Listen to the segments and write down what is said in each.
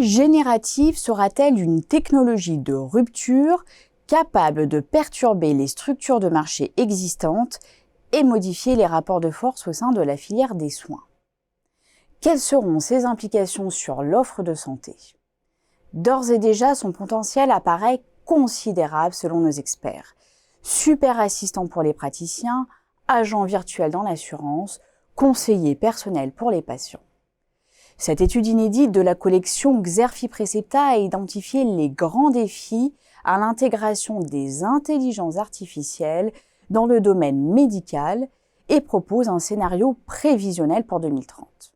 générative sera-t-elle une technologie de rupture capable de perturber les structures de marché existantes et modifier les rapports de force au sein de la filière des soins? Quelles seront ses implications sur l'offre de santé? D'ores et déjà, son potentiel apparaît considérable selon nos experts. Super assistant pour les praticiens, agent virtuel dans l'assurance, conseiller personnel pour les patients. Cette étude inédite de la collection Xerfi Precepta a identifié les grands défis à l'intégration des intelligences artificielles dans le domaine médical et propose un scénario prévisionnel pour 2030.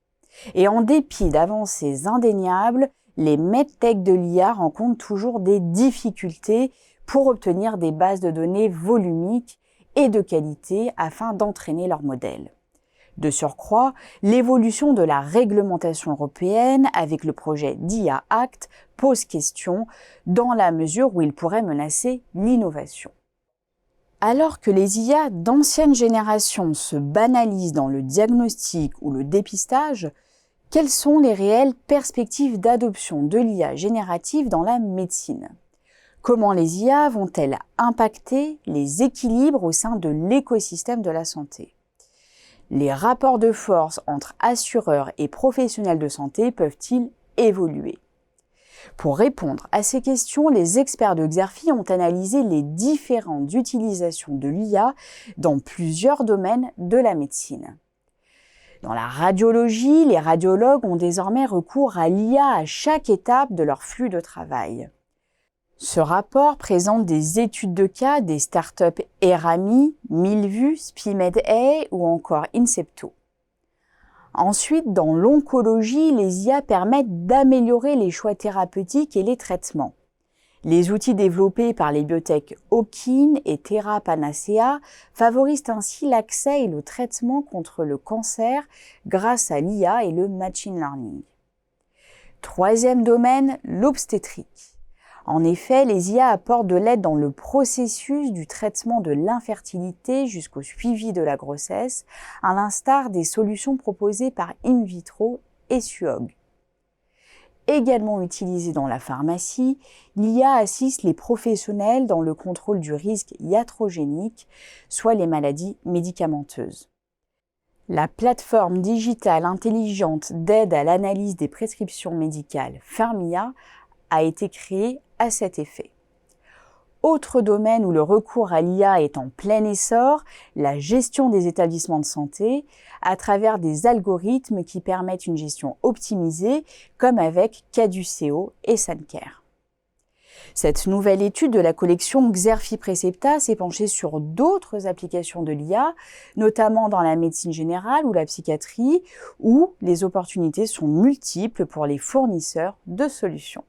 Et en dépit d'avancées indéniables, les medtech de l'IA rencontrent toujours des difficultés pour obtenir des bases de données volumiques et de qualité afin d'entraîner leurs modèles. De surcroît, l'évolution de la réglementation européenne avec le projet d'IA Act pose question dans la mesure où il pourrait menacer l'innovation. Alors que les IA d'ancienne génération se banalisent dans le diagnostic ou le dépistage, quelles sont les réelles perspectives d'adoption de l'IA générative dans la médecine? Comment les IA vont-elles impacter les équilibres au sein de l'écosystème de la santé? Les rapports de force entre assureurs et professionnels de santé peuvent-ils évoluer? Pour répondre à ces questions, les experts de Xerfi ont analysé les différentes utilisations de l'IA dans plusieurs domaines de la médecine. Dans la radiologie, les radiologues ont désormais recours à l'IA à chaque étape de leur flux de travail. Ce rapport présente des études de cas des startups Erami, Millvue, SpiMedA ou encore Incepto. Ensuite, dans l'oncologie, les IA permettent d'améliorer les choix thérapeutiques et les traitements. Les outils développés par les biotech Owkin et Terra Panacea favorisent ainsi l'accès et le traitement contre le cancer grâce à l'IA et le machine learning. Troisième domaine, l'obstétrique. En effet, les IA apportent de l'aide dans le processus du traitement de l'infertilité jusqu'au suivi de la grossesse, à l'instar des solutions proposées par InVitro et Suog. Également utilisée dans la pharmacie, l'IA assiste les professionnels dans le contrôle du risque iatrogénique, soit les maladies médicamenteuses. La plateforme digitale intelligente d'aide à l'analyse des prescriptions médicales Pharmia a été créée à cet effet. Autre domaine où le recours à l'IA est en plein essor, la gestion des établissements de santé à travers des algorithmes qui permettent une gestion optimisée, comme avec Caduceo et Sancare. Cette nouvelle étude de la collection Xerfi Precepta s'est penchée sur d'autres applications de l'IA, notamment dans la médecine générale ou la psychiatrie, où les opportunités sont multiples pour les fournisseurs de solutions.